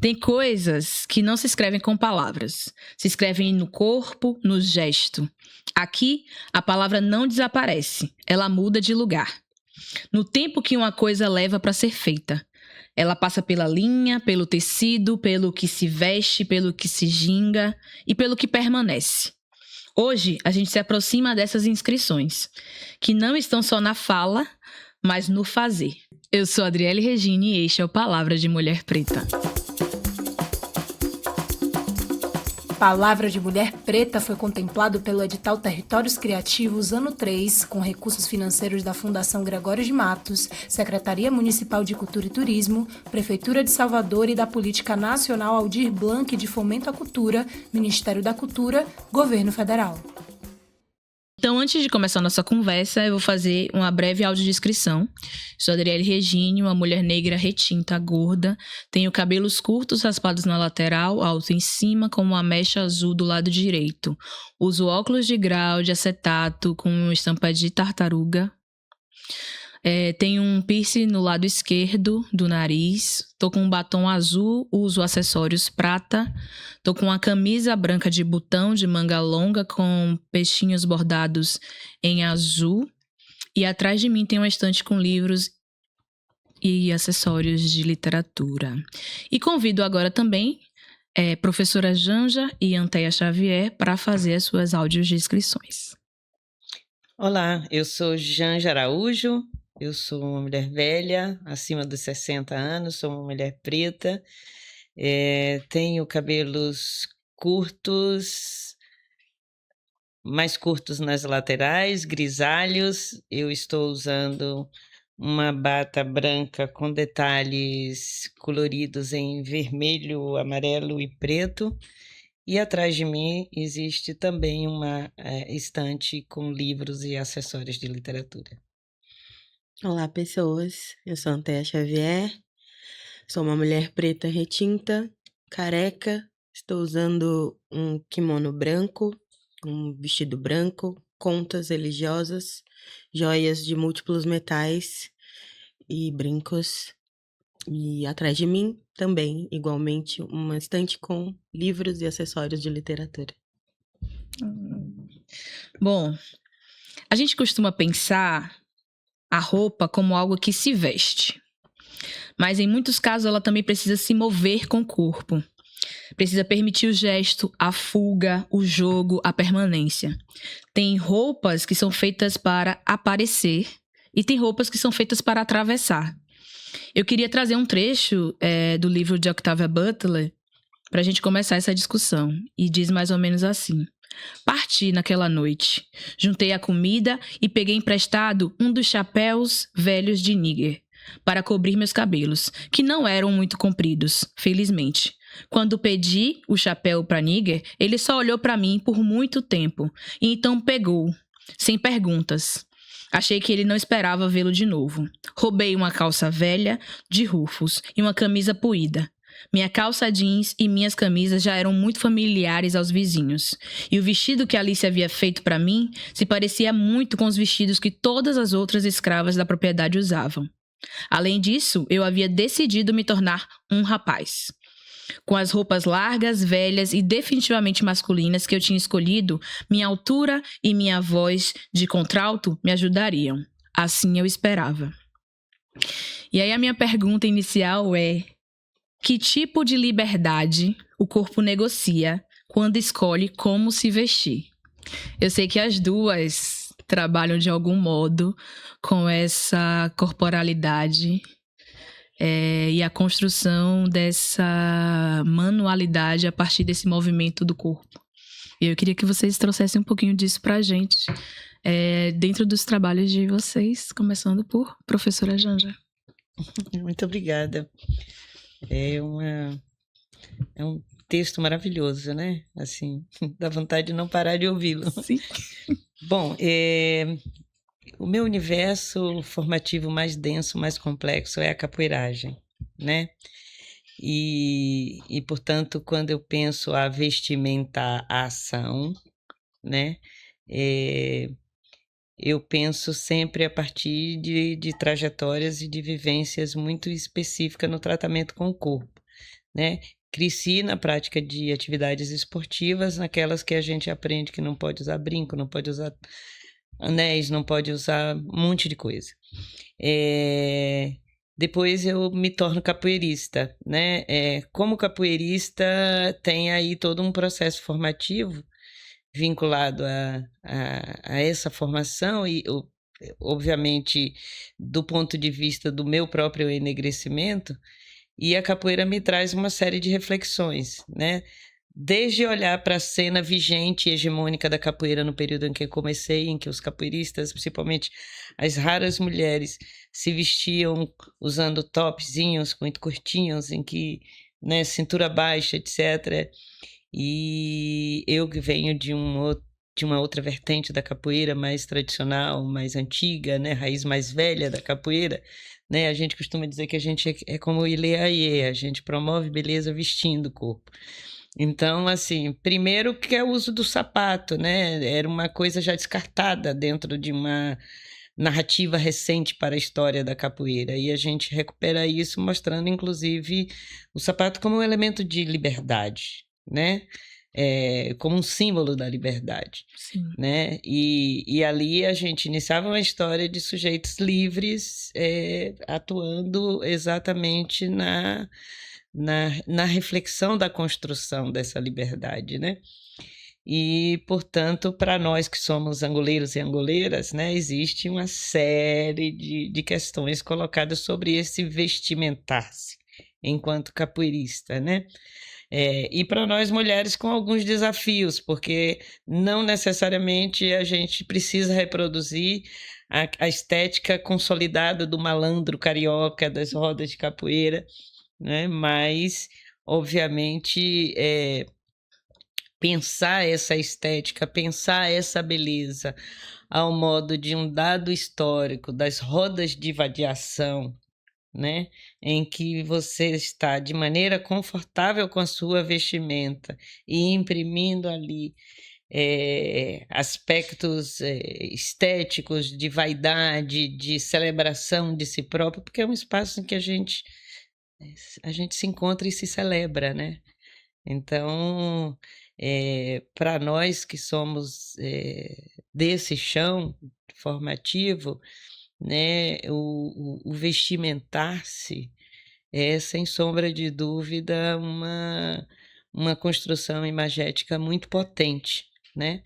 Tem coisas que não se escrevem com palavras. Se escrevem no corpo, no gesto. Aqui, a palavra não desaparece. Ela muda de lugar. No tempo que uma coisa leva para ser feita. Ela passa pela linha, pelo tecido, pelo que se veste, pelo que se ginga e pelo que permanece. Hoje, a gente se aproxima dessas inscrições, que não estão só na fala, mas no fazer. Eu sou Adriele Regine e este é o Palavra de Mulher Preta. Palavra de Mulher Preta foi contemplado pelo edital Territórios Criativos ano 3, com recursos financeiros da Fundação Gregório de Matos, Secretaria Municipal de Cultura e Turismo, Prefeitura de Salvador e da Política Nacional Aldir Blanc de Fomento à Cultura, Ministério da Cultura, Governo Federal. Então, antes de começar a nossa conversa, eu vou fazer uma breve audiodescrição. Sou Adriele Regine, uma mulher negra retinta, gorda. Tenho cabelos curtos raspados na lateral, alto em cima, com uma mecha azul do lado direito. Uso óculos de grau de acetato com estampa de tartaruga. Tenho um piercing no lado esquerdo do nariz. Tô com um batom azul, uso acessórios prata. Tô com uma camisa branca de botão de manga longa com peixinhos bordados em azul. E atrás de mim tem uma estante com livros e acessórios de literatura. E convido agora também professora Janja e Anteia Xavier para fazer as suas audiodescrições. Olá, eu sou Janja Araújo. Eu sou uma mulher velha, acima dos 60 anos, sou uma mulher preta, tenho cabelos curtos, mais curtos nas laterais, grisalhos. Eu estou usando uma bata branca com detalhes coloridos em vermelho, amarelo e preto. E atrás de mim existe também uma estante com livros e acessórios de literatura. Olá, pessoas. Eu sou Anteia Xavier, sou uma mulher preta retinta, careca, estou usando um kimono branco, um vestido branco, contas religiosas, joias de múltiplos metais e brincos. E atrás de mim também, igualmente, uma estante com livros e acessórios de literatura. Bom, a gente costuma pensar a roupa como algo que se veste. Mas em muitos casos ela também precisa se mover com o corpo. Precisa permitir o gesto, a fuga, o jogo, a permanência. Tem roupas que são feitas para aparecer e tem roupas que são feitas para atravessar. Eu queria trazer um trecho do livro de Octavia Butler para a gente começar essa discussão. E diz mais ou menos assim. Parti naquela noite, juntei a comida e peguei emprestado um dos chapéus velhos de Níger para cobrir meus cabelos, que não eram muito compridos, felizmente. Quando pedi o chapéu para Níger, ele só olhou para mim por muito tempo e então pegou, sem perguntas. Achei que ele não esperava vê-lo de novo. Roubei uma calça velha de Rufus e uma camisa poída. Minha calça jeans e minhas camisas já eram muito familiares aos vizinhos. E o vestido que Alice havia feito para mim se parecia muito com os vestidos que todas as outras escravas da propriedade usavam. Além disso, eu havia decidido me tornar um rapaz. Com as roupas largas, velhas e definitivamente masculinas que eu tinha escolhido, minha altura e minha voz de contralto me ajudariam. Assim eu esperava. E aí a minha pergunta inicial é: que tipo de liberdade o corpo negocia quando escolhe como se vestir? Eu sei que as duas trabalham de algum modo com essa corporalidade e a construção dessa manualidade a partir desse movimento do corpo. E eu queria que vocês trouxessem um pouquinho disso pra gente dentro dos trabalhos de vocês, começando por professora Janja. Muito obrigada. É um texto maravilhoso, né? Assim, dá vontade de não parar de ouvi-lo. Sim. Bom, o meu universo formativo mais denso, mais complexo é a capoeiragem, né? E portanto, quando eu penso a vestimentar a ação, né? Eu penso sempre a partir de trajetórias e de vivências muito específicas no tratamento com o corpo. né? Cresci na prática de atividades esportivas, naquelas que a gente aprende que não pode usar brinco, não pode usar anéis, não pode usar um monte de coisa. Depois eu me torno capoeirista, né? Como capoeirista, tem aí todo um processo formativo vinculado a essa formação e, obviamente, do ponto de vista do meu próprio enegrecimento, e a capoeira me traz uma série de reflexões, né? Desde olhar para a cena vigente e hegemônica da capoeira no período em que eu comecei, em que os capoeiristas, principalmente as raras mulheres, se vestiam usando topzinhos muito curtinhos, em que, né, cintura baixa, etc. E eu que venho de uma outra vertente da capoeira mais tradicional, mais antiga, né, raiz mais velha da capoeira, né, a gente costuma dizer que a gente é como o Ileaie, a gente promove beleza vestindo o corpo. Então, assim, primeiro que é o uso do sapato, né? Era uma coisa já descartada dentro de uma narrativa recente para a história da capoeira. E a gente recupera isso mostrando, inclusive, o sapato como um elemento de liberdade, né? Como um símbolo da liberdade. Sim. Né? E ali a gente iniciava uma história de sujeitos livres atuando exatamente na reflexão da construção dessa liberdade, né? E, portanto, para nós que somos angoleiros e angoleiras, né, existe uma série de questões colocadas sobre esse vestimentar-se enquanto capoeirista, né? E para nós mulheres com alguns desafios, porque não necessariamente a gente precisa reproduzir a estética consolidada do malandro carioca, das rodas de capoeira, né? Mas, obviamente, pensar essa estética, pensar essa beleza ao modo de um dado histórico das rodas de vadiação, né? Em que você está de maneira confortável com a sua vestimenta e imprimindo ali aspectos estéticos de vaidade, de celebração de si próprio, porque é um espaço em que a gente se encontra e se celebra, né? Então, para nós que somos desse chão formativo, né, o vestimentar-se é, sem sombra de dúvida, uma construção imagética muito potente, né?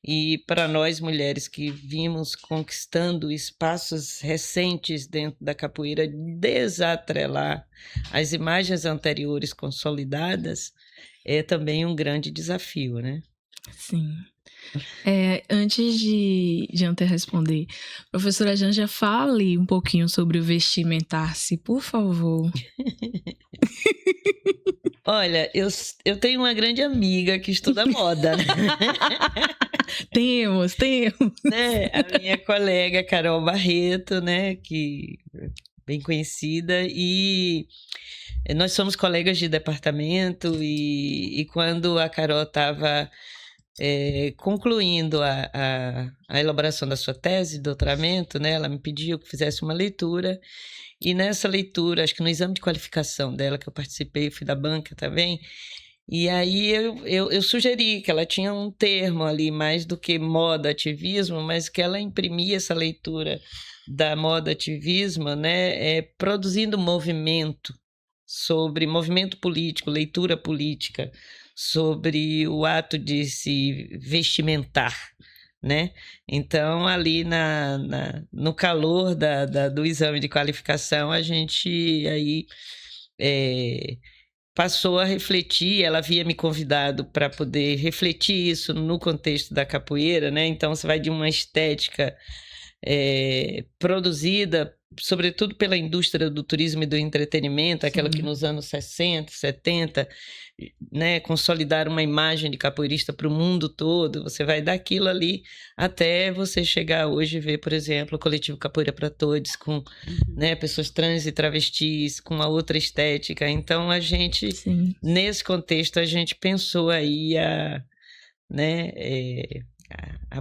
E para nós mulheres que vimos conquistando espaços recentes dentro da capoeira, desatrelar as imagens anteriores consolidadas é também um grande desafio, né? Sim. Antes de Janta responder, professora Janja, fale um pouquinho sobre o vestimentar-se, por favor. Olha, eu tenho uma grande amiga que estuda moda, né? Temos. Né? A minha colega Carol Barreto, né? Que é bem conhecida, e nós somos colegas de departamento, e quando a Carol estava concluindo a elaboração da sua tese de doutoramento, né, ela me pediu que fizesse uma leitura, e nessa leitura, acho que no exame de qualificação dela, que eu participei, fui da banca também, e aí eu sugeri que ela tinha um termo ali, mais do que moda-ativismo, mas que ela imprimia essa leitura da moda-ativismo, né, produzindo movimento político, leitura política, sobre o ato de se vestimentar, né? Então, ali no calor do exame de qualificação, a gente aí passou a refletir. Ela havia me convidado para poder refletir isso no contexto da capoeira, né? Então, você vai de uma estética produzida sobretudo pela indústria do turismo e do entretenimento, aquela que nos anos 60, 70, né, consolidaram uma imagem de capoeirista para o mundo todo. Você vai daquilo ali até você chegar hoje e ver, por exemplo, o coletivo Capoeira para Todos, com né, pessoas trans e travestis, com uma outra estética. Então, a gente, nesse contexto, a gente pensou aí a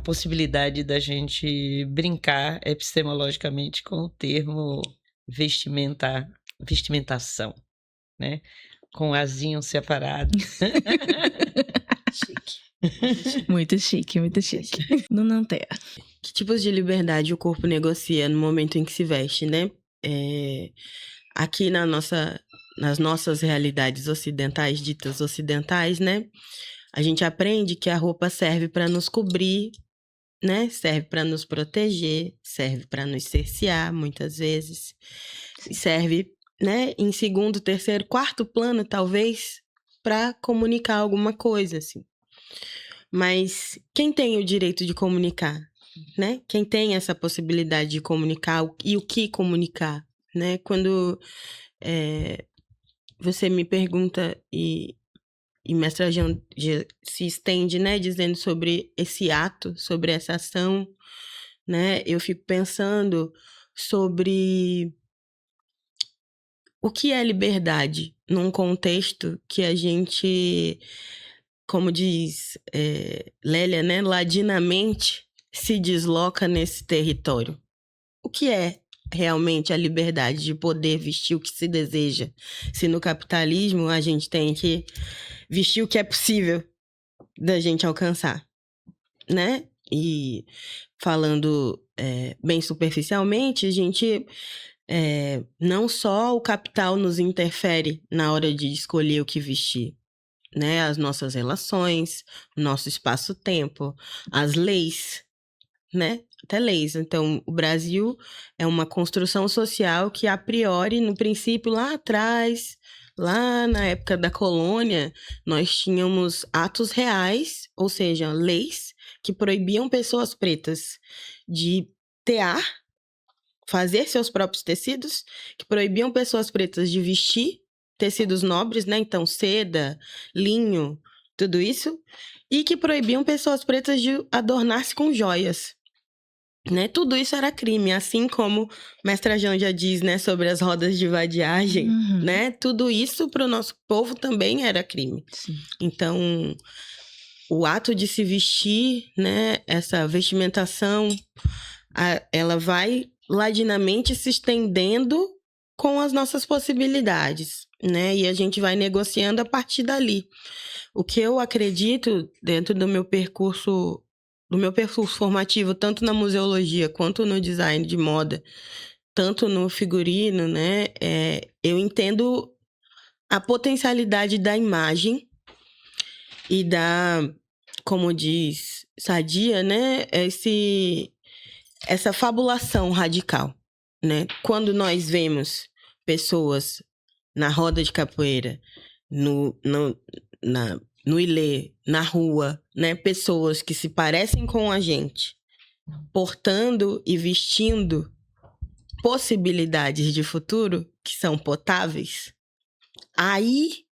possibilidade da gente brincar epistemologicamente com o termo vestimentação, né? com o azinho separado. Chique. Muito chique, muito chique. No Nanterra. Que tipos de liberdade o corpo negocia no momento em que se veste, né? Aqui nas nossas realidades ocidentais, ditas ocidentais, né? A gente aprende que a roupa serve para nos cobrir, né? Serve para nos proteger, serve para nos cercear, muitas vezes. Serve, né? Em segundo, terceiro, quarto plano, talvez, para comunicar alguma coisa, assim. Mas quem tem o direito de comunicar, né? Quem tem essa possibilidade de comunicar e o que comunicar, né? Quando você me pergunta e Mestra Jean se estende, né? Dizendo sobre esse ato, sobre essa ação, né? Eu fico pensando sobre o que é liberdade num contexto que a gente, como diz Lélia, né, ladinamente se desloca nesse território. O que é realmente a liberdade de poder vestir o que se deseja? Se no capitalismo a gente tem que vestir o que é possível da gente alcançar, né? E falando bem superficialmente, a gente... não só o capital nos interfere na hora de escolher o que vestir, né? As nossas relações, o nosso espaço-tempo, as leis, né? Até leis. Então, o Brasil é uma construção social que, a priori, no princípio, lá atrás, lá na época da colônia, nós tínhamos atos reais, ou seja, leis que proibiam pessoas pretas de tear, fazer seus próprios tecidos, que proibiam pessoas pretas de vestir tecidos nobres, né? Então, seda, linho, tudo isso. E que proibiam pessoas pretas de adornar-se com joias, né? Tudo isso era crime, assim como Mestra Jean já diz, né? Sobre as rodas de vadiagem, né? Tudo isso para o nosso povo também era crime. Sim. Então, o ato de se vestir, né? Essa vestimentação, ela vai ladinamente se estendendo com as nossas possibilidades, né? E a gente vai negociando a partir dali. O que eu acredito dentro do meu percurso formativo, tanto na museologia quanto no design de moda, tanto no figurino, né? Eu entendo a potencialidade da imagem e da, como diz Sadia, né? Essa fabulação radical, né? Quando nós vemos pessoas na roda de capoeira, no ilê, na rua, né? Pessoas que se parecem com a gente, portando e vestindo possibilidades de futuro que são potáveis, aí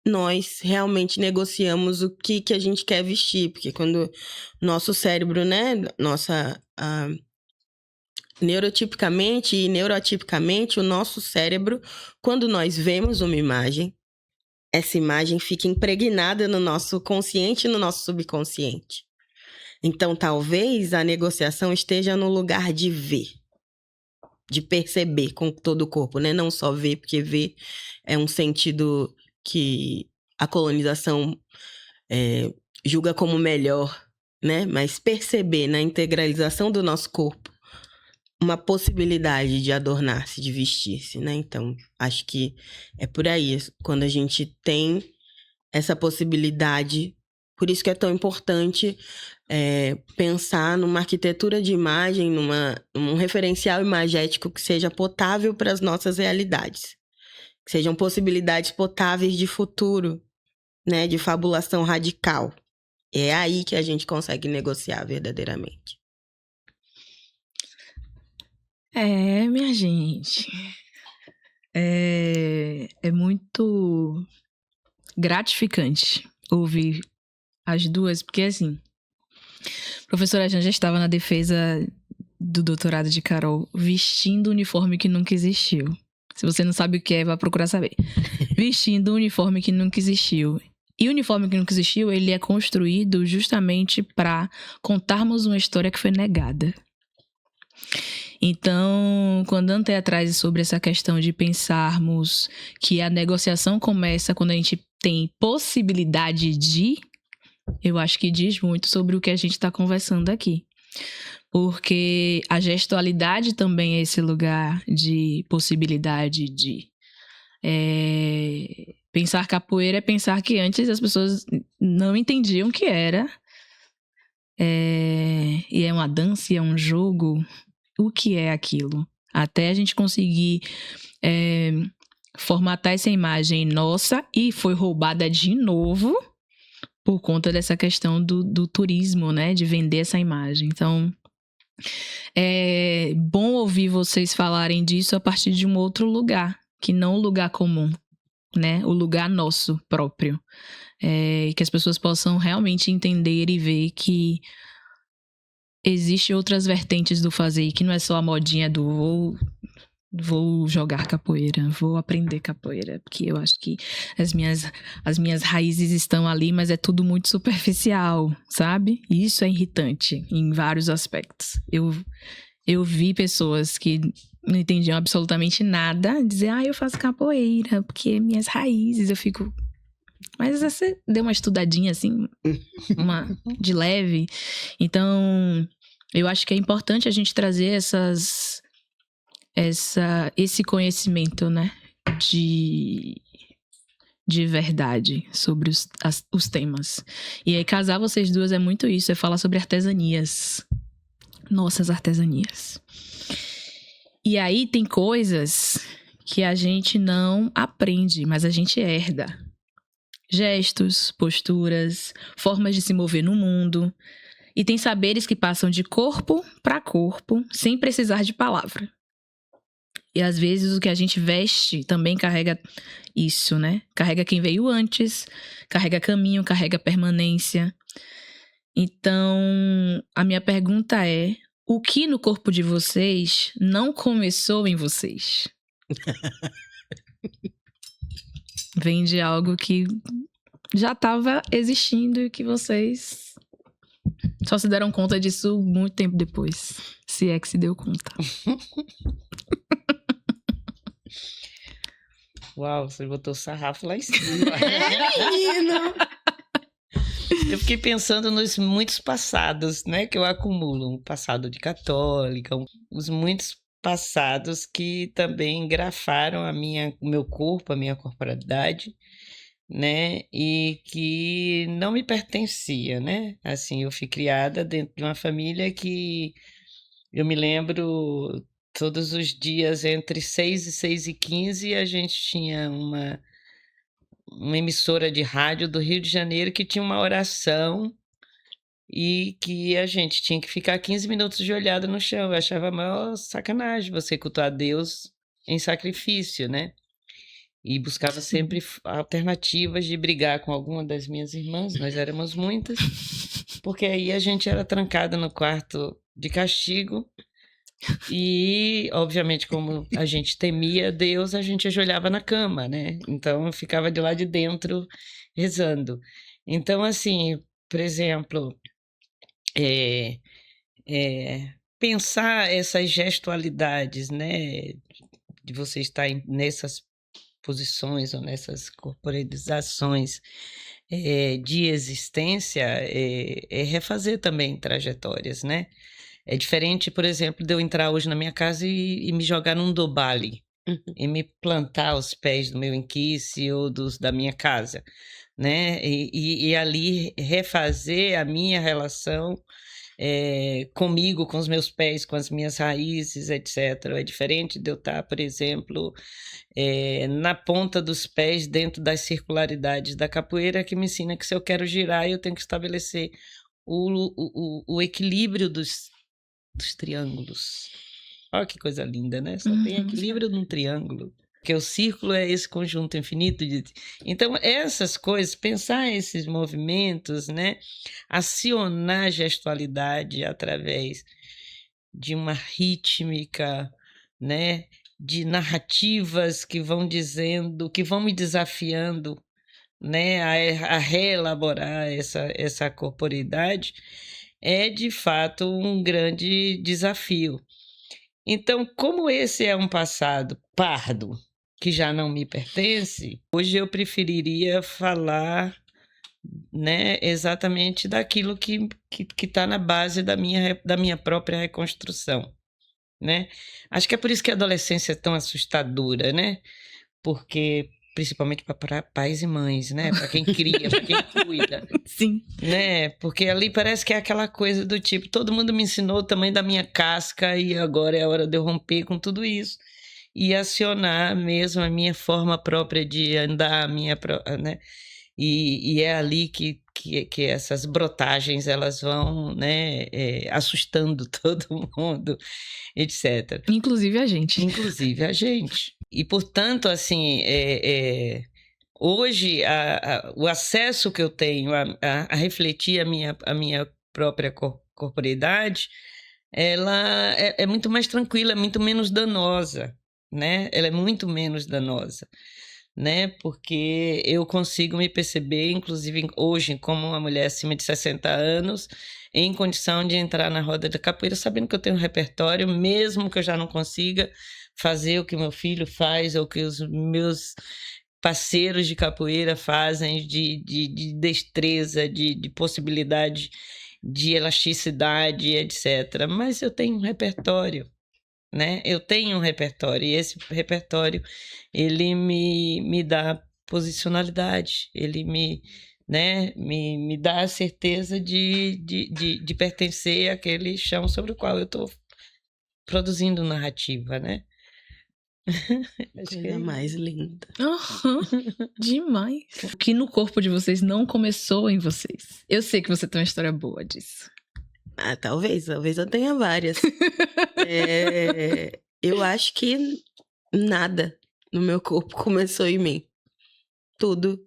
nós realmente negociamos o que a gente quer vestir, porque quando nosso cérebro, né, neurotipicamente e neurotipicamente, o nosso cérebro, quando nós vemos uma imagem, essa imagem fica impregnada no nosso consciente e no nosso subconsciente. Então, talvez a negociação esteja no lugar de ver, de perceber com todo o corpo, né? Não só ver, porque ver é um sentido que a colonização julga como melhor, né? Mas perceber na integralização do nosso corpo uma possibilidade de adornar-se, de vestir-se, né? Então, acho que é por aí. Quando a gente tem essa possibilidade, por isso que é tão importante pensar numa arquitetura de imagem, num referencial imagético que seja potável para as nossas realidades. Que sejam possibilidades potáveis de futuro, né? De fabulação radical. É aí que a gente consegue negociar verdadeiramente. Minha gente, é muito gratificante ouvir as duas, porque assim, a professora Jean já estava na defesa do doutorado de Carol, vestindo o uniforme que nunca existiu. Se você não sabe o que é, vai procurar saber. Vestindo o uniforme que nunca existiu. E o uniforme que nunca existiu, ele é construído justamente para contarmos uma história que foi negada. Então, quando Antea traz sobre essa questão de pensarmos que a negociação começa quando a gente tem possibilidade de, eu acho que diz muito sobre o que a gente está conversando aqui. Porque a gestualidade também é esse lugar de possibilidade de. Pensar capoeira é pensar que antes as pessoas não entendiam o que era. E é uma dança, e é um jogo. O que é aquilo? Até a gente conseguir formatar essa imagem nossa, e foi roubada de novo por conta dessa questão do turismo, né? De vender essa imagem. Então, é bom ouvir vocês falarem disso a partir de um outro lugar, que não o lugar comum, né? O lugar nosso próprio. Que as pessoas possam realmente entender e ver que existe outras vertentes do fazer, e que não é só a modinha do vou jogar capoeira, vou aprender capoeira, porque eu acho que as minhas raízes estão ali, mas é tudo muito superficial, sabe? E isso é irritante em vários aspectos. Eu vi pessoas que não entendiam absolutamente nada dizer, eu faço capoeira, porque minhas raízes, eu fico... Mas você deu uma estudadinha assim, de leve. Então, eu acho que é importante a gente trazer esse conhecimento, né? De verdade sobre os temas. E aí, casar vocês duas é muito isso, é falar sobre artesanias. Nossas artesanias. E aí tem coisas que a gente não aprende, mas a gente herda. Gestos, posturas, formas de se mover no mundo. E tem saberes que passam de corpo para corpo, sem precisar de palavra. E às vezes o que a gente veste também carrega isso, né? Carrega quem veio antes, carrega caminho, carrega permanência. Então, a minha pergunta é: o que no corpo de vocês não começou em vocês? Vem de algo que já estava existindo e que vocês só se deram conta disso muito tempo depois. Se é que se deu conta. Uau, você botou o sarrafo lá em cima. Menino! Eu fiquei pensando nos muitos passados, né, que eu acumulo. Um passado de católica, os muitos passados que também grafaram o meu corpo, a minha corporalidade, né, e que não me pertencia, né? Assim, eu fui criada dentro de uma família que eu me lembro todos os dias entre 6 e 6h15 a gente tinha uma emissora de rádio do Rio de Janeiro que tinha uma oração e que a gente tinha que ficar 15 minutos de olhada no chão. Eu achava a maior sacanagem você cultuar Deus em sacrifício, né? E buscava sempre alternativas de brigar com alguma das minhas irmãs, nós éramos muitas, porque aí a gente era trancada no quarto de castigo e, obviamente, como a gente temia Deus, a gente ajoelhava na cama, né? Então, eu ficava de lá de dentro rezando. Então, assim, por exemplo, pensar essas gestualidades, né? De você estar nessas posições ou nessas corporalizações de existência, é refazer também trajetórias, né? É diferente, por exemplo, de eu entrar hoje na minha casa e me jogar num dobale, e me plantar aos pés do meu inquice ou da minha casa, né? E ali refazer a minha relação comigo, com os meus pés, com as minhas raízes, etc. É diferente de eu estar, por exemplo, na ponta dos pés, dentro das circularidades da capoeira, que me ensina que se eu quero girar, eu tenho que estabelecer o equilíbrio dos triângulos. Olha que coisa linda, né? Só tem equilíbrio num triângulo. Porque o círculo é esse conjunto infinito de... Então, essas coisas, pensar esses movimentos, né? Acionar a gestualidade através de uma rítmica, né? De narrativas que vão dizendo, que vão me desafiando, né? A reelaborar essa corporeidade, é de fato um grande desafio. Então, como esse é um passado pardo, que já não me pertence, hoje eu preferiria falar, né, exatamente daquilo que está na base da minha própria reconstrução, né? Acho que é por isso que a adolescência é tão assustadora, né? Porque, principalmente para pais e mães, né? Para quem cria, para quem cuida. Sim. Né? Porque ali parece que é aquela coisa do tipo, todo mundo me ensinou o tamanho da minha casca e agora é a hora de eu romper com tudo isso e acionar mesmo a minha forma própria de andar, né? E é ali que essas brotagens elas vão, né, assustando todo mundo, etc. Inclusive a gente. Inclusive a gente. E, portanto, assim, hoje o acesso que eu tenho a refletir a minha própria corporeidade, ela é muito mais tranquila, é muito menos danosa, né? Ela é muito menos danosa, né? Porque eu consigo me perceber, inclusive hoje, como uma mulher acima de 60 anos, em condição de entrar na roda da capoeira, sabendo que eu tenho um repertório, mesmo que eu já não consiga fazer o que meu filho faz ou que os meus parceiros de capoeira fazem de destreza, de possibilidade de elasticidade, etc. Mas eu tenho um repertório, né? Eu tenho um repertório e esse repertório ele me dá posicionalidade, ele né, me dá a certeza de pertencer àquele chão sobre o qual eu estou produzindo narrativa, né? Coisa mais linda. Demais. O que no corpo de vocês não começou em vocês. Eu sei que você tem uma história boa disso. Ah, talvez eu tenha várias. Eu acho que nada no meu corpo começou em mim. Tudo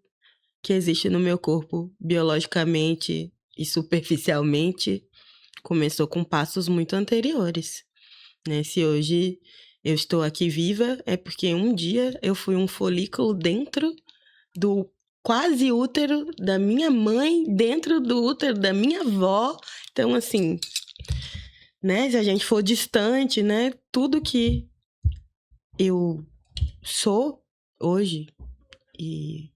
que existe no meu corpo, biologicamente e superficialmente, começou com passos muito anteriores, né? Se hoje eu estou aqui viva, é porque um dia eu fui um folículo dentro do quase útero da minha mãe, dentro do útero da minha avó. Então, assim, né? Se a gente for distante, né? Tudo que eu sou hoje, e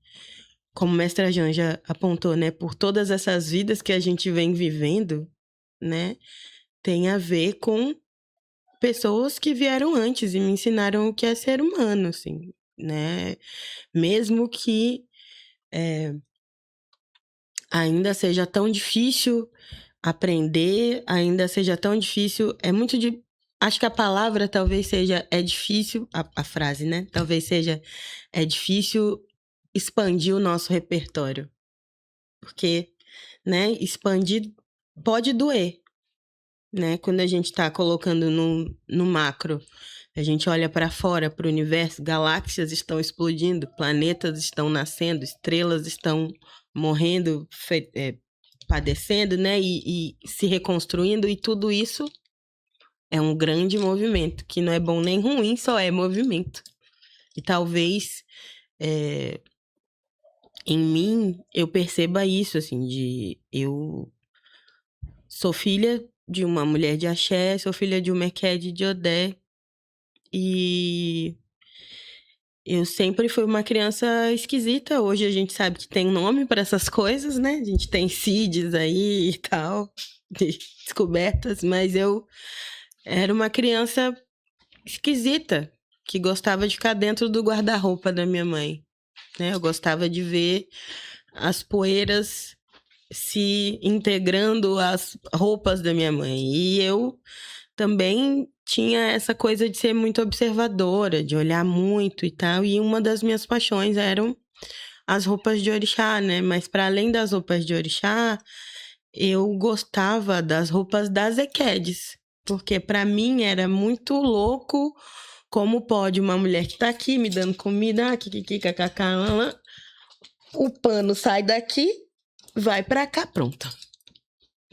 como mestra Janja apontou, né? Por todas essas vidas que a gente vem vivendo, né? Tem a ver com pessoas que vieram antes e me ensinaram o que é ser humano, assim, né? Mesmo que ainda seja tão difícil aprender, ainda seja tão difícil, acho que a palavra talvez seja, é difícil, a frase, né? Talvez seja, é difícil expandir o nosso repertório. Porque, né, expandir pode doer, né? Quando a gente tá colocando no macro, a gente olha para fora, para o universo, galáxias estão explodindo, planetas estão nascendo, estrelas estão morrendo, padecendo, né? E se reconstruindo, e tudo isso é um grande movimento, que não é bom nem ruim, só é movimento. E talvez em mim eu perceba isso, assim, eu sou filha de uma mulher de axé, sou filha de uma Ekede de Odé, e eu sempre fui uma criança esquisita. Hoje a gente sabe que tem nome para essas coisas, né? A gente tem CIDs aí e tal, de descobertas, mas eu era uma criança esquisita, que gostava de ficar dentro do guarda-roupa da minha mãe, né? Eu gostava de ver as poeiras se integrando às roupas da minha mãe. E eu também tinha essa coisa de ser muito observadora, de olhar muito e tal. E uma das minhas paixões eram as roupas de orixá, né? Mas para além das roupas de orixá, eu gostava das roupas das Ekedes. Porque para mim era muito louco como pode uma mulher que tá aqui me dando comida, o pano sai daqui, vai pra cá, pronto.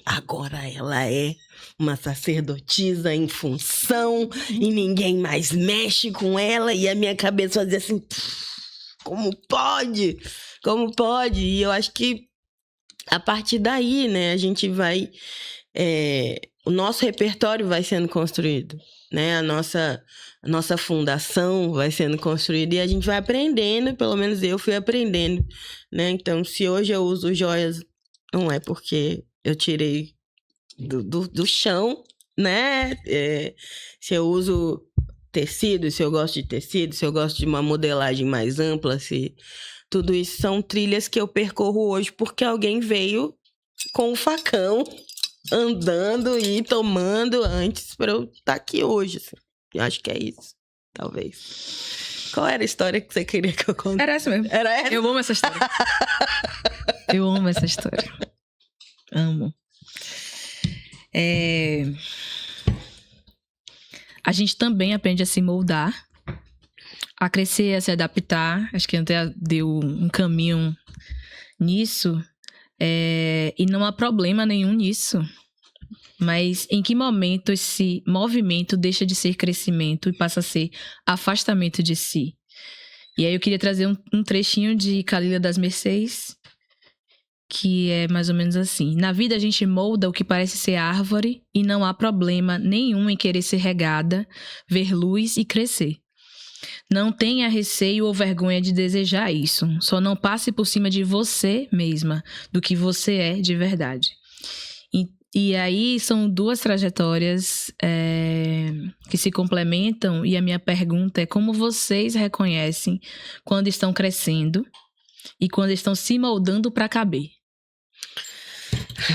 Agora ela é uma sacerdotisa em função e ninguém mais mexe com ela. E a minha cabeça fazia assim, como pode? Como pode? E eu acho que a partir daí, né, a gente vai... o nosso repertório vai sendo construído, né? A nossa fundação vai sendo construída e a gente vai aprendendo, pelo menos eu fui aprendendo, né? Então, se hoje eu uso joias, não é porque eu tirei do chão, né? Se eu uso tecido, se eu gosto de tecido, se eu gosto de uma modelagem mais ampla, se tudo isso são trilhas que eu percorro hoje porque alguém veio com o facão andando e tomando antes para eu estar aqui hoje, assim. Eu acho que é isso, talvez. Qual era a história que você queria que eu contasse? Era essa mesmo. Era essa? Eu amo essa história. Eu amo essa história. Amo. A gente também aprende a se moldar, a crescer, a se adaptar. Acho que até deu um caminho nisso. E não há problema nenhum nisso. Mas em que momento esse movimento deixa de ser crescimento e passa a ser afastamento de si? E aí eu queria trazer um trechinho de Calila das Mercês, que é mais ou menos assim. Na vida a gente molda o que parece ser árvore e não há problema nenhum em querer ser regada, ver luz e crescer. Não tenha receio ou vergonha de desejar isso. Só não passe por cima de você mesma, do que você é de verdade. E aí são duas trajetórias que se complementam, e a minha pergunta é como vocês reconhecem quando estão crescendo e quando estão se moldando para caber?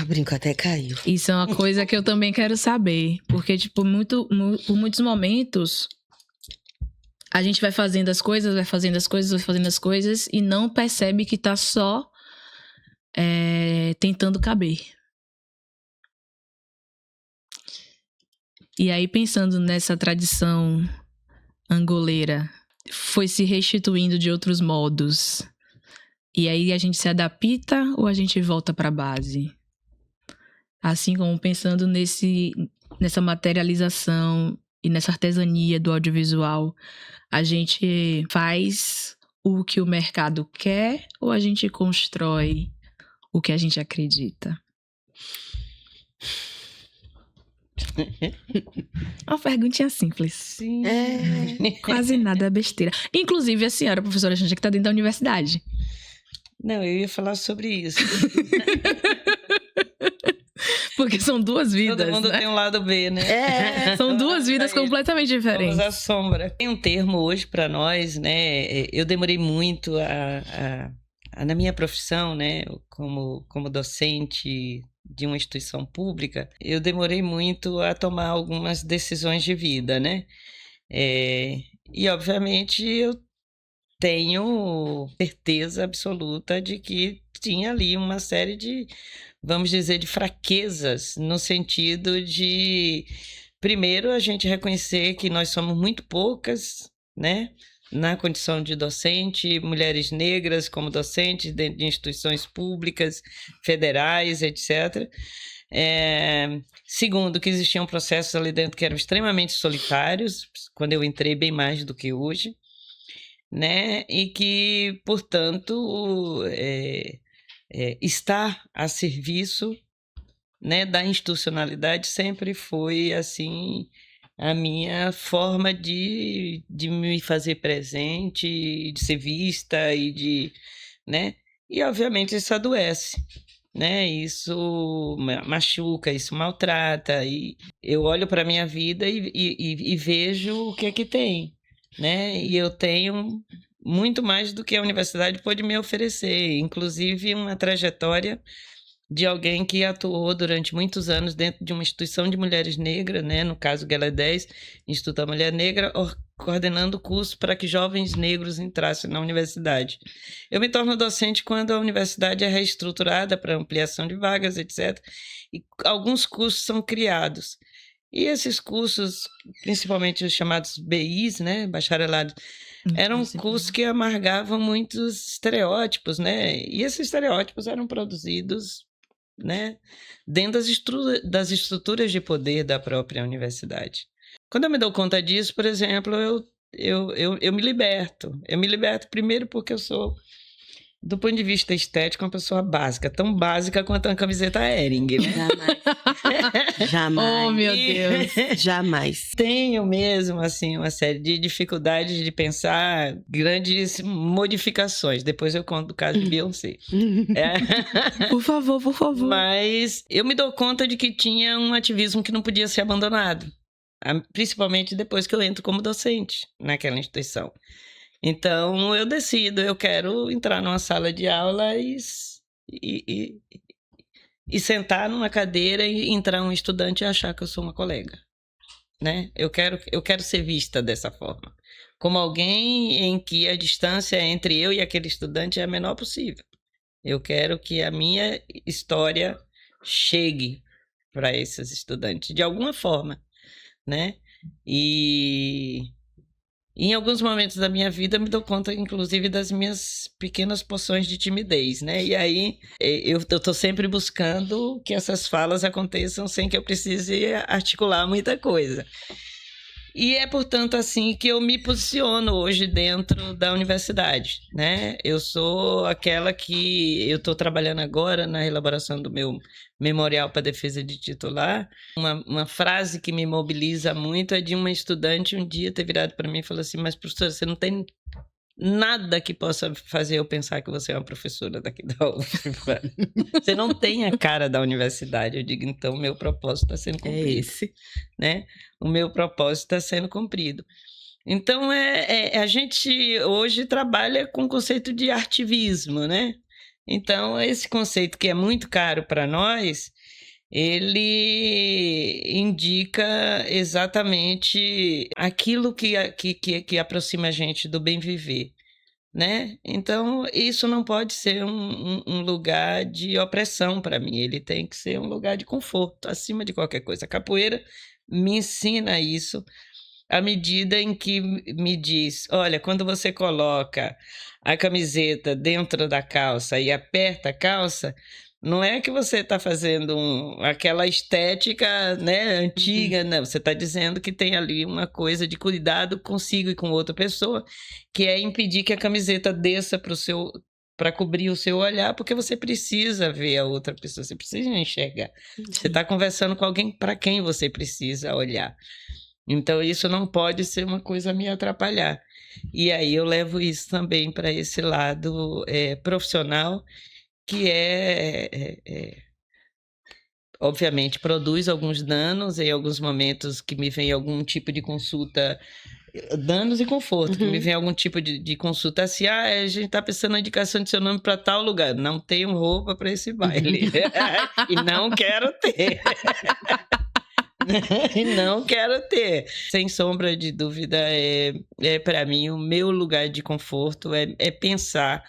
O brinco até caiu. Isso é uma coisa que eu também quero saber, porque por muitos momentos a gente vai fazendo as coisas e não percebe que tá só tentando caber. E aí, pensando nessa tradição angoleira, foi se restituindo de outros modos. E aí a gente se adapta ou a gente volta para a base? Assim como pensando nessa materialização e nessa artesania do audiovisual, a gente faz o que o mercado quer ou a gente constrói o que a gente acredita? Uma perguntinha simples. Sim. Quase nada é besteira. Inclusive a senhora, professora Janja, que está dentro da universidade. Não, eu ia falar sobre isso. Porque são duas vidas. Todo mundo tem um lado B, né? São duas vidas completamente diferentes. Vamos à sombra. Tem um termo hoje para nós, né? Eu demorei muito na minha profissão, né? Como docente de uma instituição pública, eu demorei muito a tomar algumas decisões de vida, né? E, obviamente, eu tenho certeza absoluta de que tinha ali uma série de, vamos dizer, de fraquezas, no sentido de, primeiro, a gente reconhecer que nós somos muito poucas, né? Na condição de docente, mulheres negras como docentes dentro de instituições públicas, federais, etc. Segundo, que existiam processos ali dentro que eram extremamente solitários, quando eu entrei bem mais do que hoje, né? E que, portanto, estar a serviço, né, da institucionalidade sempre foi, assim, a minha forma de me fazer presente, de ser vista e de, né? E, obviamente, isso adoece, né? Isso machuca, isso maltrata. E eu olho para a minha vida e vejo o que é que tem, né? E eu tenho muito mais do que a universidade pode me oferecer, inclusive uma trajetória de alguém que atuou durante muitos anos dentro de uma instituição de mulheres negras, né? No caso Guelé 10, Instituto da Mulher Negra, coordenando curso para que jovens negros entrassem na universidade. Eu me torno docente quando a universidade é reestruturada para ampliação de vagas, etc. E alguns cursos são criados. E esses cursos, principalmente os chamados BIs, né? Bacharelados, eram cursos que amargavam muitos estereótipos, né? E esses estereótipos eram produzidos, né, dentro das estruturas de poder da própria universidade. Quando eu me dou conta disso, por exemplo, eu me liberto. Eu me liberto primeiro porque eu sou do ponto de vista estético, uma pessoa básica, tão básica quanto uma camiseta Hering, né? Jamais. Oh, meu Deus. Jamais. Tenho mesmo, assim, uma série de dificuldades de pensar grandes modificações. Depois eu conto do caso de Beyoncé. Por favor, por favor. Mas eu me dou conta de que tinha um ativismo que não podia ser abandonado. Principalmente depois que eu entro como docente naquela instituição. Então, eu decido, eu quero entrar numa sala de aula e sentar numa cadeira e entrar um estudante e achar que eu sou uma colega, né? Eu quero ser vista dessa forma, como alguém em que a distância entre eu e aquele estudante é a menor possível. Eu quero que a minha história chegue para esses estudantes, de alguma forma, né? E em alguns momentos da minha vida eu me dou conta, inclusive, das minhas pequenas porções de timidez, né? E aí eu estou sempre buscando que essas falas aconteçam sem que eu precise articular muita coisa. E é, portanto, assim que eu me posiciono hoje dentro da universidade, né? Eu sou aquela que eu estou trabalhando agora na elaboração do meu memorial para defesa de titular. Uma frase que me mobiliza muito é de uma estudante um dia ter virado para mim e falou assim: mas, professora, você não tem nada que possa fazer eu pensar que você é uma professora daqui da UFBA. Você não tem a cara da universidade. Eu digo, então, meu propósito está sendo cumprido. É esse. Né? O meu propósito está sendo cumprido. Então, a gente hoje trabalha com o conceito de artivismo, né? Então, esse conceito que é muito caro para nós, ele indica exatamente aquilo que aproxima a gente do bem viver, né? Então, isso não pode ser um lugar de opressão para mim, ele tem que ser um lugar de conforto, acima de qualquer coisa. A capoeira me ensina isso à medida em que me diz, olha, quando você coloca a camiseta dentro da calça e aperta a calça, não é que você está fazendo aquela estética, né, antiga, não. Você está dizendo que tem ali uma coisa de cuidado consigo e com outra pessoa, que é impedir que a camiseta desça para cobrir o seu olhar, porque você precisa ver a outra pessoa, você precisa enxergar. Você está conversando com alguém para quem você precisa olhar. Então, isso não pode ser uma coisa a me atrapalhar. E aí eu levo isso também para esse lado profissional, que obviamente, produz alguns danos, em alguns momentos que me vem algum tipo de consulta, danos e conforto, que me vem algum tipo de consulta assim, a gente está pensando na indicação de seu nome para tal lugar, não tenho roupa para esse baile, e não quero ter. E não quero ter. Sem sombra de dúvida, para mim, o meu lugar de conforto é pensar,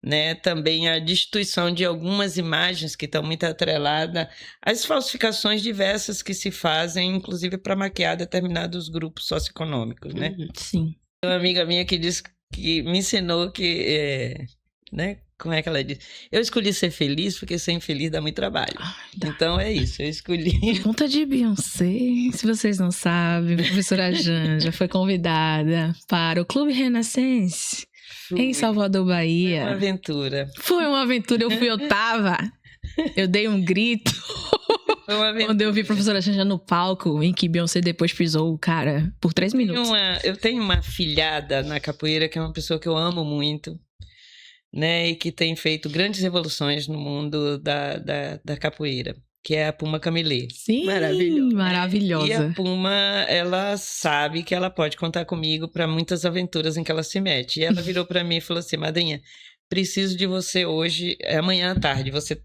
né, também a destituição de algumas imagens que estão muito atreladas às falsificações diversas que se fazem, inclusive para maquiar determinados grupos socioeconômicos, né? Sim. Uma amiga minha que disse que me ensinou que, né, como é que ela diz? Eu escolhi ser feliz porque ser infeliz dá muito trabalho. Então é isso, eu escolhi. Conta de Beyoncé. Se vocês não sabem, a professora Janja foi convidada para o Clube Renascense em Salvador, Bahia. Foi uma aventura. Foi uma aventura, eu tava. Eu dei um grito. Foi uma aventura. Quando eu vi a professora Janja no palco, em que Beyoncé depois pisou o cara por 3 minutos. Eu tenho uma filhada na capoeira que é uma pessoa que eu amo muito, né, e que tem feito grandes revoluções no mundo da capoeira, que é a Puma Camilê. Sim, maravilhosa. E a Puma, ela sabe que ela pode contar comigo para muitas aventuras em que ela se mete. E ela virou para mim e falou assim, madrinha, preciso de você hoje, amanhã à tarde, você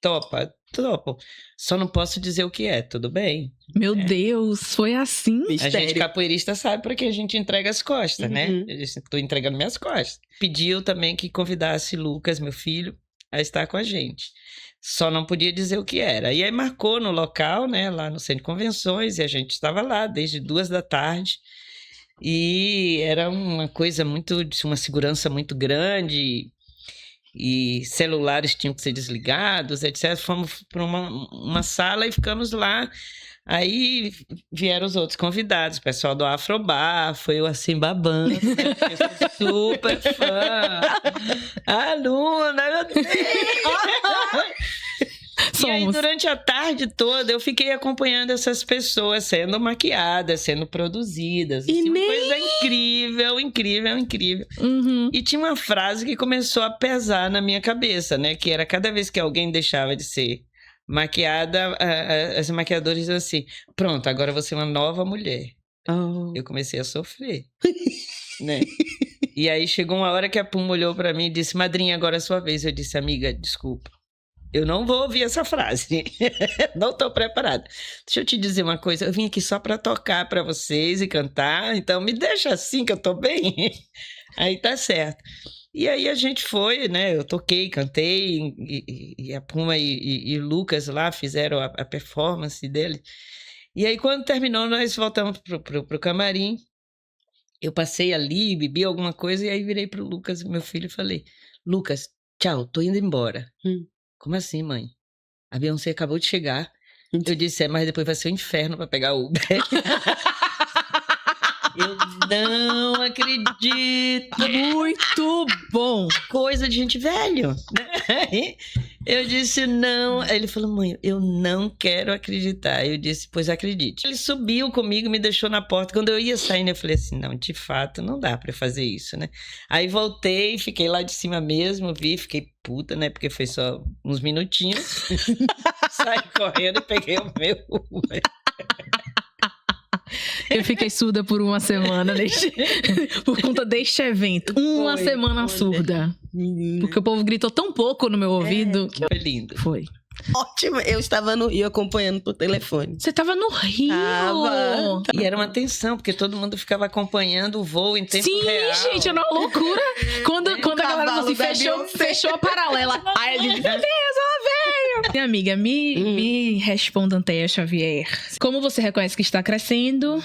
topa? Topo. Só não posso dizer o que é, tudo bem? Meu Deus, foi assim? A gente capoeirista sabe para que a gente entrega as costas, né? Eu disse, tô entregando minhas costas. Pediu também que convidasse Lucas, meu filho, a estar com a gente. Só não podia dizer o que era. E aí marcou no local, né, lá no Centro de Convenções, e a gente estava lá desde 2 da tarde. E era uma coisa uma segurança muito grande, e celulares tinham que ser desligados, etc. Fomos para uma sala e ficamos lá Aí vieram os outros convidados, o pessoal do Afrobar, foi eu assim babando, né? Porque eu sou super fã. Aluna, meu Deus! E aí, durante a tarde toda, eu fiquei acompanhando essas pessoas sendo maquiadas, sendo produzidas. E Assim, uma nem- coisa incrível, incrível, incrível. Uhum. E tinha uma frase que começou a pesar na minha cabeça, né? Que era cada vez que alguém deixava de ser maquiada, as maquiadoras diziam assim: pronto, agora você é uma nova mulher. Oh. Eu comecei a sofrer, né? E aí chegou uma hora que a Puma olhou pra mim e disse: madrinha, agora é a sua vez. Eu disse: amiga, desculpa, eu não vou ouvir essa frase. Não tô preparada. Deixa eu te dizer uma coisa, eu vim aqui só pra tocar pra vocês e cantar, então me deixa assim que eu tô bem. Aí tá certo. E aí a gente foi, né? Eu toquei, cantei, e a Puma e Lucas lá fizeram a performance dele. E aí, quando terminou, nós voltamos pro camarim. Eu passei ali, bebi alguma coisa, e aí virei pro Lucas, meu filho, e falei: Lucas, tchau, tô indo embora. Como assim, mãe? A Beyoncé acabou de chegar. Eu disse: mas depois vai ser um inferno pra pegar o Uber. Eu não acredito. Muito bom! Coisa de gente velho, né? Eu disse: não. Aí ele falou: mãe, eu não quero acreditar. Eu disse: pois acredite. Ele subiu comigo, me deixou na porta. Quando eu ia saindo, eu falei assim: não, de fato, não dá pra fazer isso, né? Aí voltei, fiquei lá de cima mesmo, fiquei puta, né? Porque foi só uns minutinhos. Saí correndo e peguei o meu Uber. Eu fiquei surda por uma semana por conta deste evento. Uma Foi, semana olha. surda. Menina. Porque o povo gritou tão pouco no meu ouvido. que Foi lindo. Foi. Ótimo. Eu estava no Rio acompanhando por telefone. Você tava no Rio! Tava. E era uma tensão, porque todo mundo ficava acompanhando o voo em tempo Sim, real. gente, era uma loucura. Quando a galera cavalo assim, da Beyoncé. fechou a paralela. Aí ele disse: meu Deus, ela veio! Minha amiga, me responda, Antéia Xavier. Como você reconhece que está crescendo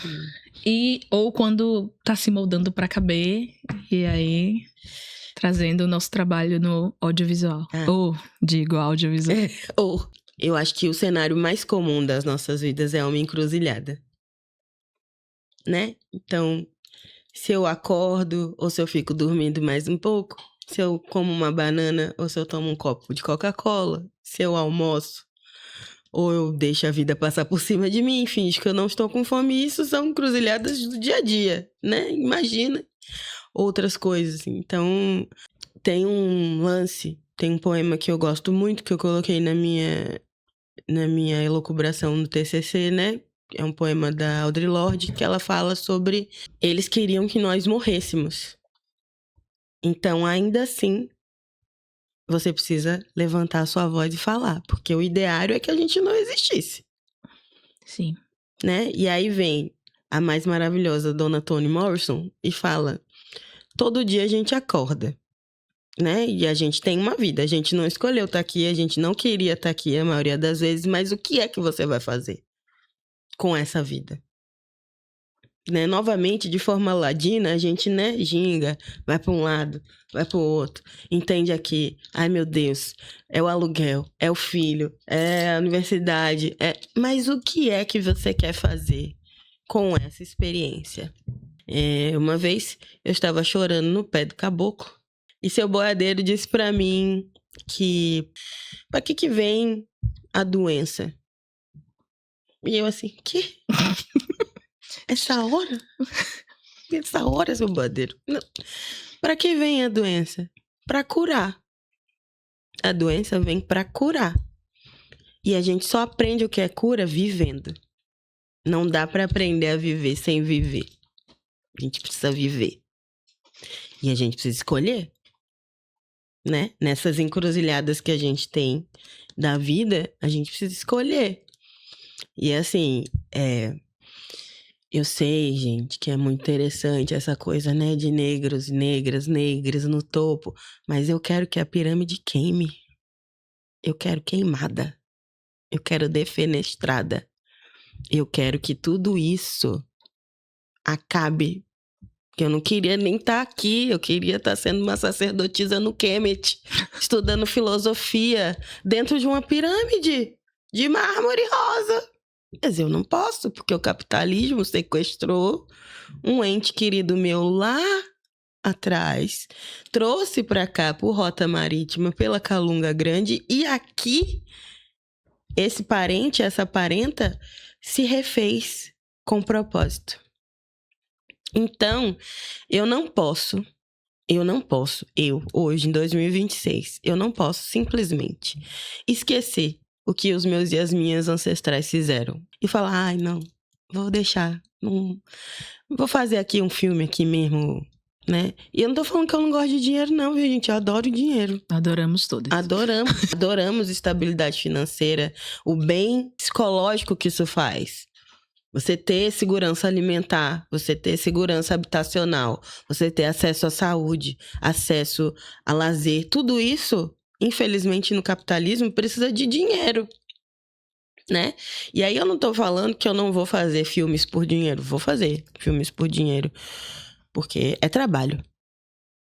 ou quando tá se moldando pra caber, e aí trazendo o nosso trabalho no audiovisual. Ou, digo, audiovisual. Ou, eu acho que o cenário mais comum das nossas vidas é uma encruzilhada. Né? Então, se eu acordo ou se eu fico dormindo mais um pouco, se eu como uma banana ou se eu tomo um copo de Coca-Cola, se eu almoço ou eu deixo a vida passar por cima de mim, finge que eu não estou com fome, isso são encruzilhadas do dia a dia, né? Imagina outras coisas. Então, tem um lance, tem um poema que eu gosto muito, que eu coloquei na minha elucubração no TCC, né? É um poema da Audre Lorde, que ela fala sobre eles queriam que nós morrêssemos. Então, ainda assim, você precisa levantar a sua voz e falar, porque o ideário é que a gente não existisse, Sim. né? E aí vem a mais maravilhosa Dona Toni Morrison e fala: todo dia a gente acorda, né? E a gente tem uma vida, a gente não escolheu estar aqui, a gente não queria estar aqui a maioria das vezes, mas o que é que você vai fazer com essa vida? Né? Novamente, de forma ladina, a gente, né, ginga, vai para um lado, vai para o outro, entende aqui, ai meu Deus, é o aluguel, é o filho, é a universidade, mas o que é que você quer fazer com essa experiência? Uma vez eu estava chorando no pé do caboclo e seu boiadeiro disse para mim que para que vem a doença? E eu assim, que? Essa hora? Essa hora, seu boiadeiro? Para que vem a doença? Para curar. A doença vem para curar. E a gente só aprende o que é cura vivendo. Não dá para aprender a viver sem viver. A gente precisa viver. E a gente precisa escolher. Né? Nessas encruzilhadas que a gente tem da vida, a gente precisa escolher. E assim, eu sei, gente, que é muito interessante essa coisa, né, de negros, negras no topo, mas eu quero que a pirâmide queime. Eu quero queimada. Eu quero defenestrada. Eu quero que tudo isso acabe. Porque eu não queria nem estar aqui, eu queria estar sendo uma sacerdotisa no Kemet, estudando filosofia dentro de uma pirâmide de mármore rosa. Mas eu não posso, porque o capitalismo sequestrou um ente querido meu lá atrás, trouxe para cá por rota marítima pela Calunga Grande e aqui esse parente, essa parenta se refez com propósito. Então, eu hoje em 2026, eu não posso simplesmente esquecer o que os meus e as minhas ancestrais fizeram e falar, ai, não, vou deixar, não, vou fazer aqui um filme aqui mesmo, né? E eu não tô falando que eu não gosto de dinheiro não, viu, gente? Eu adoro dinheiro. Adoramos todos. Adoramos estabilidade financeira, o bem psicológico que isso faz. Você ter segurança alimentar, você ter segurança habitacional, você ter acesso à saúde, acesso a lazer, tudo isso, infelizmente no capitalismo, precisa de dinheiro, né? E aí eu não tô falando que eu não vou fazer filmes por dinheiro, vou fazer filmes por dinheiro, porque é trabalho.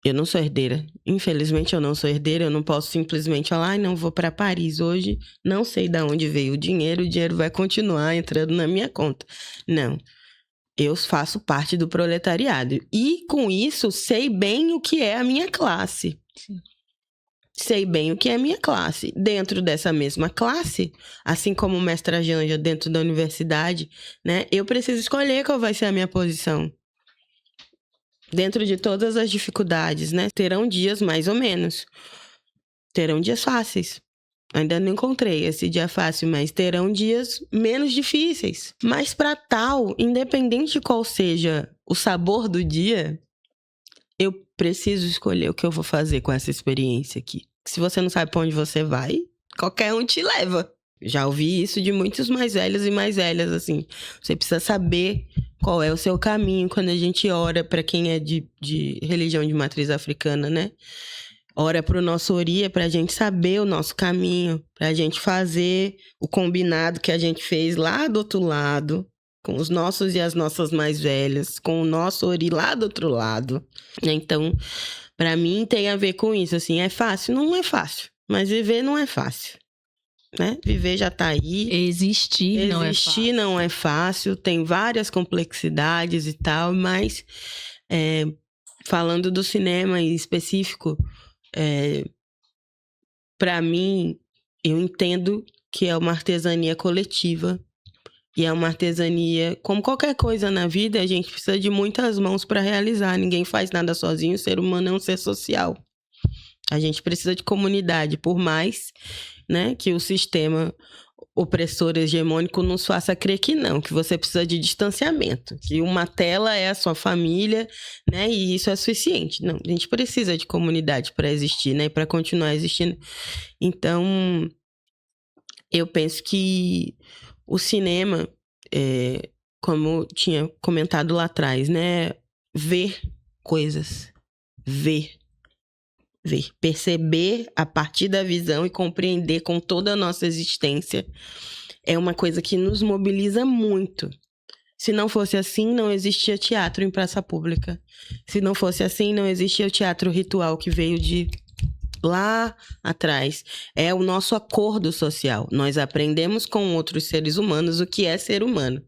Eu não sou herdeira. Infelizmente, eu não sou herdeira. Eu não posso simplesmente falar, ai, não vou para Paris hoje. Não sei de onde veio o dinheiro vai continuar entrando na minha conta. Não. Eu faço parte do proletariado. E, com isso, sei bem o que é a minha classe. Sim. Sei bem o que é a minha classe. Dentro dessa mesma classe, assim como mestra Janja dentro da universidade, né? Eu preciso escolher qual vai ser a minha posição. Dentro de todas as dificuldades, né? Terão dias mais ou menos. Terão dias fáceis. Ainda não encontrei esse dia fácil, mas terão dias menos difíceis. Mas para tal, independente de qual seja o sabor do dia, eu preciso escolher o que eu vou fazer com essa experiência aqui. Se você não sabe para onde você vai, qualquer um te leva. Já ouvi isso de muitos mais velhos e mais velhas, assim. Você precisa saber qual é o seu caminho quando a gente ora para quem é de religião de matriz africana, né? Ora pro nosso Ori, pra gente saber o nosso caminho, pra gente fazer o combinado que a gente fez lá do outro lado, com os nossos e as nossas mais velhas, com o nosso Ori lá do outro lado. Então, pra mim tem a ver com isso, assim, é fácil? Não é fácil, mas viver não é fácil. Né? Viver já tá aí. Existir não é fácil, tem várias complexidades e tal, mas falando do cinema em específico, para mim, eu entendo que é uma artesania coletiva e é uma artesania, como qualquer coisa na vida, a gente precisa de muitas mãos para realizar, ninguém faz nada sozinho, o ser humano é um ser social. A gente precisa de comunidade, por mais, né, que o sistema opressor hegemônico nos faça crer que não, que você precisa de distanciamento, que uma tela é a sua família, né, e isso é suficiente. Não, a gente precisa de comunidade para existir, né, para continuar existindo. Então, eu penso que o cinema, como eu tinha comentado lá atrás, né, ver coisas, perceber a partir da visão e compreender com toda a nossa existência é uma coisa que nos mobiliza muito. Se não fosse assim, não existia teatro em praça pública. Se não fosse assim, não existia o teatro ritual que veio de lá atrás. É o nosso acordo social. Nós aprendemos com outros seres humanos o que é ser humano.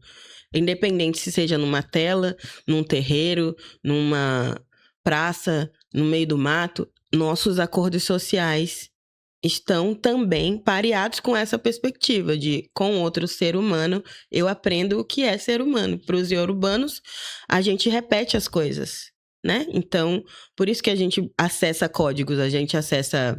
Independente se seja numa tela, num terreiro, numa praça, no meio do mato, nossos acordos sociais estão também pareados com essa perspectiva de, com outro ser humano, eu aprendo o que é ser humano. Para os iorubanos, a gente repete as coisas, né? Então, por isso que a gente acessa códigos, a gente acessa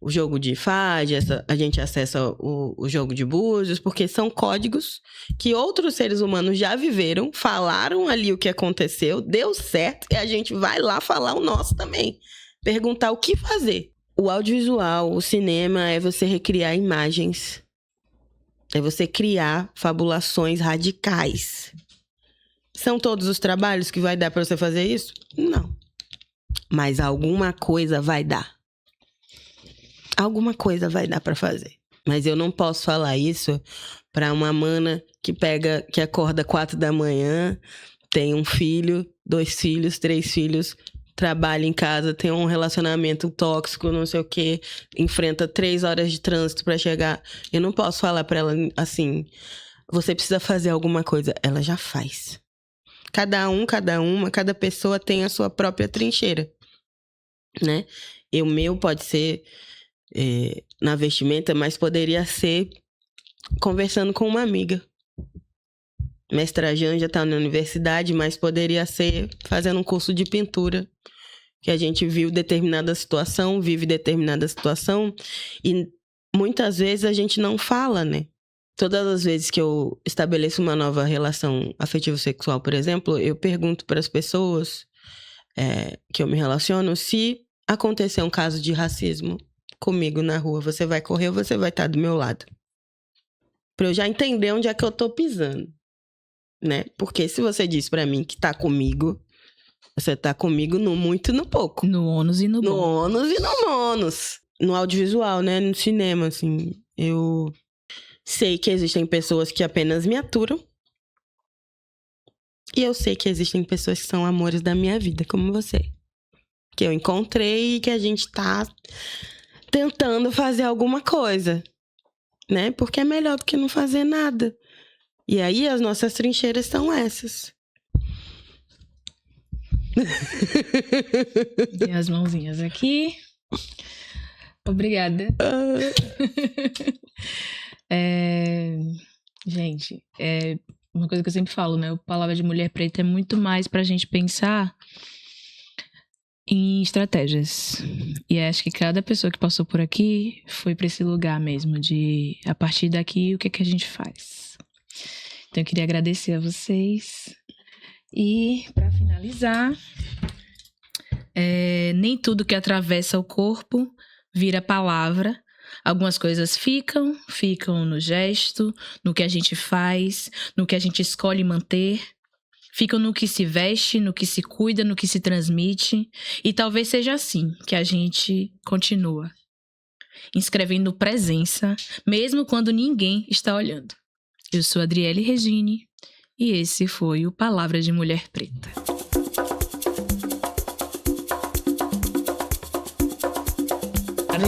o jogo de Fade, a gente acessa o jogo de búzios, porque são códigos que outros seres humanos já viveram, falaram ali o que aconteceu, deu certo, e a gente vai lá falar o nosso também. Perguntar o que fazer. O audiovisual, o cinema, é você recriar imagens. É você criar fabulações radicais. São todos os trabalhos que vai dar para você fazer isso? Não. Mas alguma coisa vai dar. Alguma coisa vai dar para fazer. Mas eu não posso falar isso para uma mana que acorda 4 da manhã, tem um filho, 2 filhos, 3 filhos, trabalha em casa, tem um relacionamento tóxico, não sei o quê, enfrenta 3 horas de trânsito para chegar. Eu não posso falar para ela assim, você precisa fazer alguma coisa. Ela já faz. Cada pessoa tem a sua própria trincheira, né? O meu pode ser na vestimenta, mas poderia ser conversando com uma amiga. Mestra Janja está na universidade, mas poderia ser fazendo um curso de pintura, que a gente vive determinada situação, e muitas vezes a gente não fala, né? Todas as vezes que eu estabeleço uma nova relação afetivo-sexual, por exemplo, eu pergunto para as pessoas que eu me relaciono se acontecer um caso de racismo comigo na rua, você vai correr ou você vai estar do meu lado? Para eu já entender onde é que eu tô pisando, né? Porque se você diz para mim que tá comigo, você tá comigo no muito e no pouco. No ônus e no bom. No ônus e no bônus. No audiovisual, né? No cinema, assim, eu sei que existem pessoas que apenas me aturam. E eu sei que existem pessoas que são amores da minha vida, como você. Que eu encontrei e que a gente tá tentando fazer alguma coisa, né? Porque é melhor do que não fazer nada. E aí as nossas trincheiras são essas. Tem as mãozinhas aqui. Obrigada. Gente, uma coisa que eu sempre falo, né? A palavra de mulher preta é muito mais pra gente pensar em estratégias. E acho que cada pessoa que passou por aqui foi pra esse lugar mesmo de, a partir daqui, o que é que a gente faz? Então eu queria agradecer a vocês. E pra finalizar, nem tudo que atravessa o corpo vira palavra. Algumas coisas ficam no gesto, no que a gente faz, no que a gente escolhe manter. Ficam no que se veste, no que se cuida, no que se transmite. E talvez seja assim que a gente continua, inscrevendo presença, mesmo quando ninguém está olhando. Eu sou Adriele Regine e esse foi o Palavra de Mulher Preta.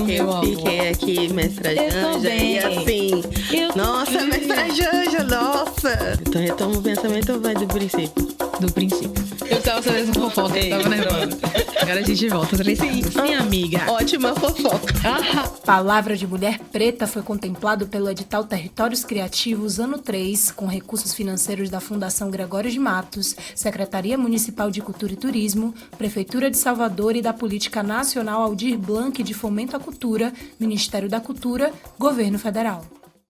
Eu fiquei aqui, Mestra Janja, e assim... Nossa, Mestra Janja, nossa! Então retoma o pensamento ou vai do princípio? Do princípio. Eu tava sabendo essa fofoca, eu tava nervosa. Agora a gente volta. Sim, amiga. Ótima fofoca. Palavra de Mulher Preta foi contemplado pelo edital Territórios Criativos Ano 3, com recursos financeiros da Fundação Gregório de Matos, Secretaria Municipal de Cultura e Turismo, Prefeitura de Salvador e da Política Nacional Aldir Blanc de Fomento à Cultura, Ministério da Cultura, Governo Federal.